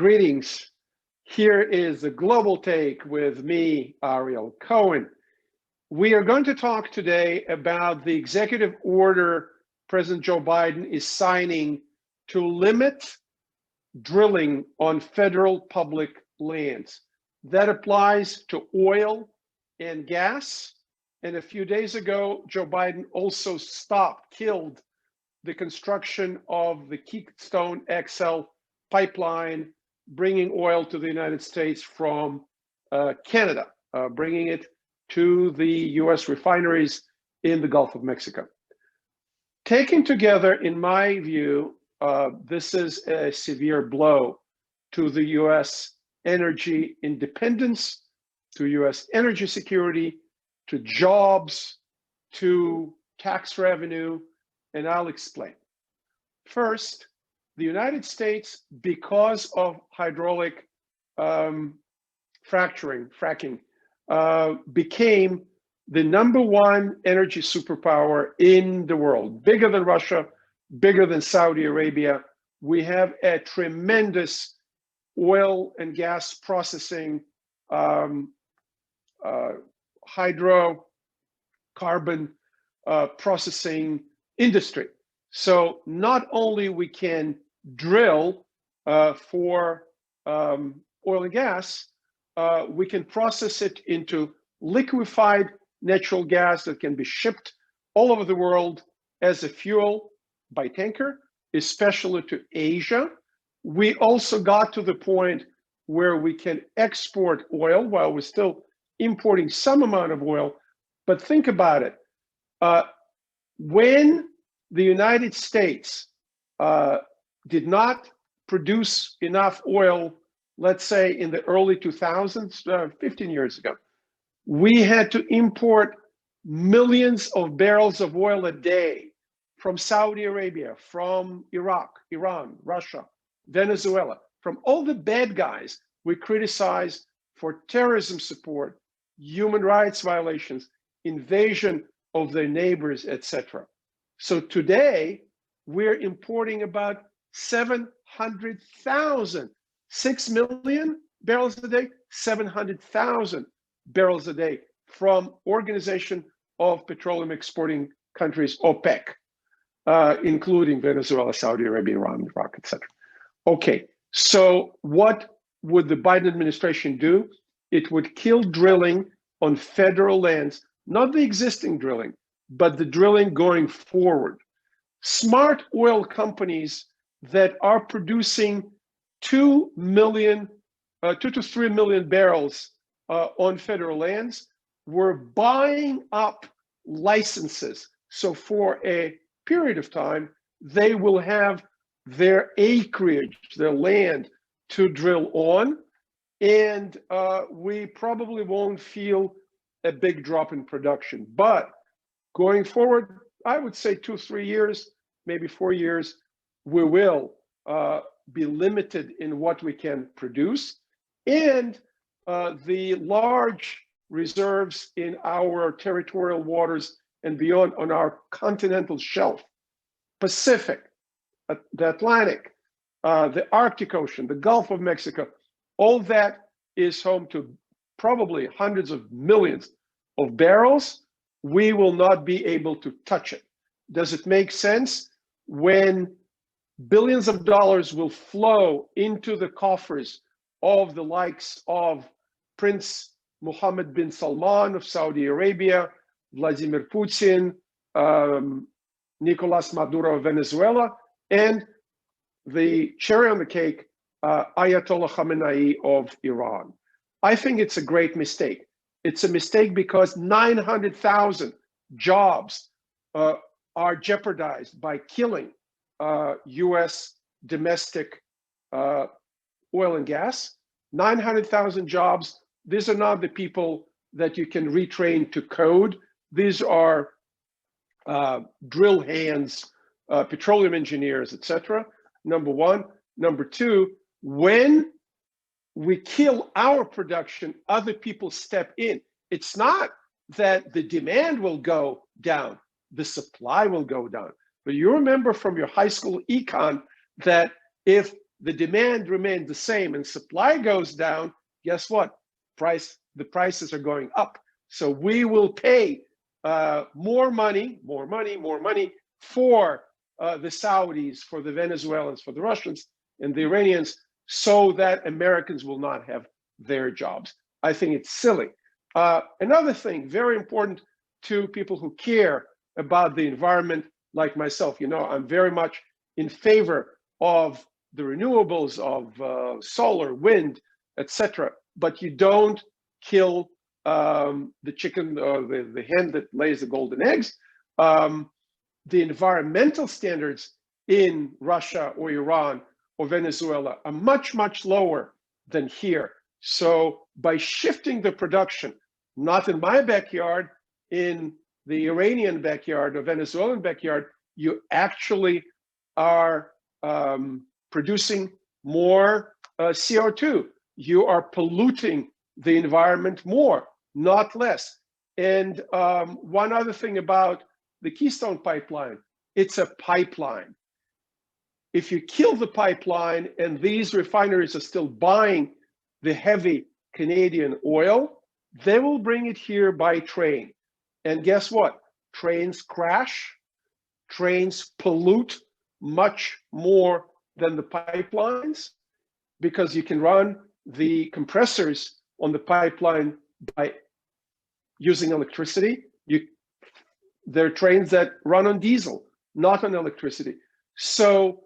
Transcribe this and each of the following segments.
Greetings. Here is the Global Take with me, Ariel Cohen. We are going to talk today about the executive order President Joe Biden is signing to limit drilling on federal public lands. That applies to oil and gas. And a few days ago, Joe Biden also killed the construction of the Keystone XL pipeline, bringing oil to the United States from Canada, bringing it to the US refineries in the Gulf of Mexico. Taken together, in my view, this is a severe blow to the US energy independence, to US energy security, to jobs, to tax revenue, and I'll explain. First, the United States, because of hydraulic fracking, became the #1 energy superpower in the world, bigger than Russia, bigger than Saudi Arabia. We have a tremendous oil and gas processing, hydrocarbon processing industry. So not only we can drill for oil and gas, we can process it into liquefied natural gas that can be shipped all over the world as a fuel by tanker, especially to Asia. We also got to the point where we can export oil while we're still importing some amount of oil. But think about it. When the United States did not produce enough oil, let's say in the early 2000s, 15 years ago, we had to import millions of barrels of oil a day from Saudi Arabia, from Iraq, Iran, Russia, Venezuela, from all the bad guys we criticize for terrorism support, human rights violations, invasion of their neighbors, etc. So today, we're importing about 700,000, 6 million barrels a day, 700,000 barrels a day from Organization of Petroleum Exporting Countries, OPEC, including Venezuela, Saudi Arabia, Iran, Iraq, etc. Okay, so what would the Biden administration do? It would kill drilling on federal lands, not the existing drilling, but the drilling going forward. Smart oil companies that are producing 2 to 3 million barrels on federal lands were buying up licenses. So for a period of time, they will have their acreage, their land to drill on, and we probably won't feel a big drop in production. But going forward, I would say 2-3 years, maybe 4 years, we will be limited in what we can produce. And the large reserves in our territorial waters and beyond on our continental shelf, Pacific, the Atlantic, the Arctic Ocean, the Gulf of Mexico, all that is home to probably hundreds of millions of barrels. We will not be able to touch it. Does it make sense when billions of dollars will flow into the coffers of the likes of Prince Mohammed bin Salman of Saudi Arabia, Vladimir Putin, Nicolas Maduro of Venezuela, and the cherry on the cake, Ayatollah Khamenei of Iran? I think it's a great mistake. It's a mistake because 900,000 jobs are jeopardized by killing US domestic oil and gas. 900,000 jobs. These are not the people that you can retrain to code. These are drill hands, petroleum engineers, etc. Number one. Number two, when we kill our production, other people step in. It's not that the demand will go down, the supply will go down. But you remember from your high school econ that if the demand remains the same and supply goes down, guess what? The prices are going up. So we will pay more money for the Saudis, for the Venezuelans, for the Russians, and the Iranians, so that Americans will not have their jobs. I think it's silly. Another thing, very important to people who care about the environment, like myself, you know, I'm very much in favor of the renewables, of solar, wind, etc. But you don't kill the chicken or the hen that lays the golden eggs. The environmental standards in Russia or Iran or Venezuela are much, much lower than here. So by shifting the production, not in my backyard, in the Iranian backyard or Venezuelan backyard, you actually are producing more CO2. You are polluting the environment more, not less. And one other thing about the Keystone Pipeline, it's a pipeline. If you kill the pipeline and these refineries are still buying the heavy Canadian oil, they will bring it here by train. And guess what? Trains crash, trains pollute much more than the pipelines, because you can run the compressors on the pipeline by using electricity. There are trains that run on diesel, not on electricity. So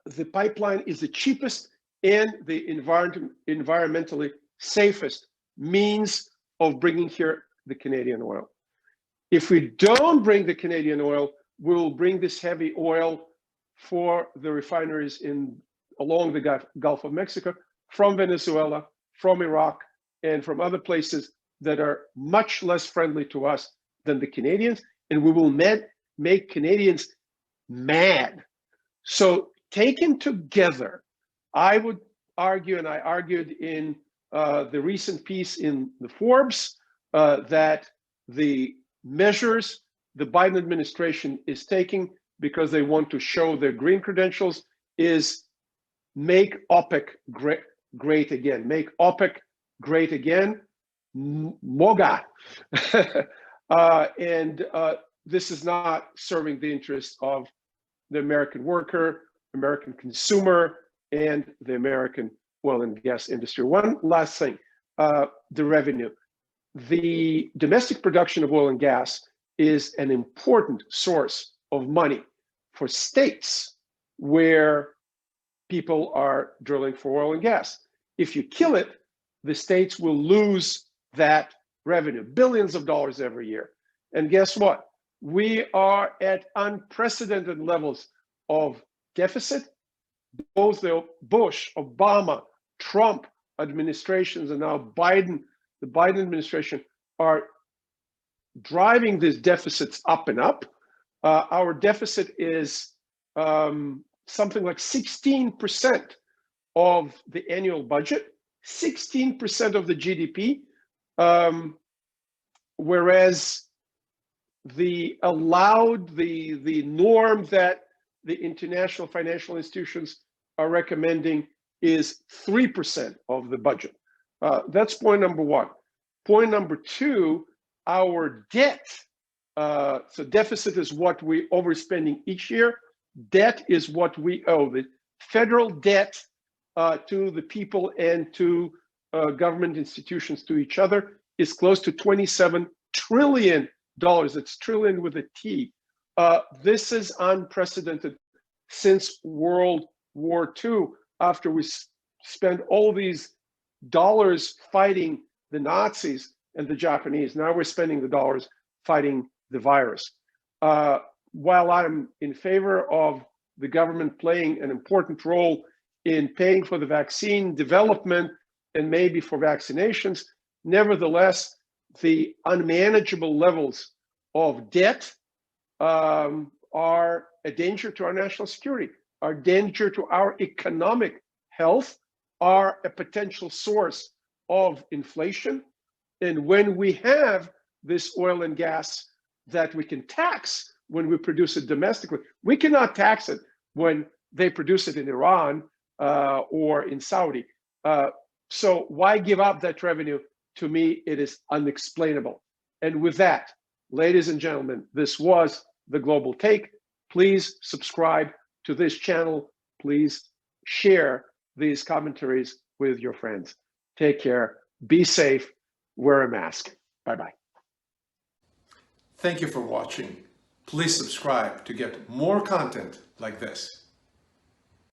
the pipeline is the cheapest and the environmentally safest means of bringing here the Canadian oil. If we don't bring the Canadian oil, we'll bring this heavy oil for the refineries along the Gulf of Mexico, from Venezuela, from Iraq, and from other places that are much less friendly to us than the Canadians, and we will make Canadians mad. So taken together, I would argue, and I argued in the recent piece in the Forbes, that the measures the Biden administration is taking, because they want to show their green credentials, is make OPEC great again. Make OPEC great again. MOGA. And this is not serving the interests of the American worker, American consumer, and the American oil and gas industry. One last thing, the revenue. The domestic production of oil and gas is an important source of money for states where people are drilling for oil and gas. If you kill it, the states will lose that revenue, billions of dollars every year. And guess what? We are at unprecedented levels of deficit. Both the Bush, Obama, Trump administrations, and now the Biden administration are driving these deficits up and up. Our deficit is something like 16% of the annual budget, 16% of the GDP, whereas the norm that the international financial institutions are recommending is 3% of the budget. That's point number one. Point number two, our debt. So deficit is what we overspending each year. Debt is what we owe. The federal debt to the people and to government institutions, to each other, is close to $27 trillion. It's trillion with a T. This is unprecedented since World War II, after we spent all these dollars fighting the Nazis and the Japanese. Now we're spending the dollars fighting the virus. While I'm in favor of the government playing an important role in paying for the vaccine development and maybe for vaccinations, nevertheless, the unmanageable levels of debt are a danger to our national security, are a danger to our economic health, are a potential source of inflation. And when we have this oil and gas that we can tax when we produce it domestically, we cannot tax it when they produce it in Iran or in Saudi. So why give up that revenue? To me, it is unexplainable. And with that, ladies and gentlemen, this was The Global Take. Please subscribe to this channel. Please share these commentaries with your friends. Take care. Be safe. Wear a mask. Bye-bye. Thank you for watching. Please subscribe to get more content like this.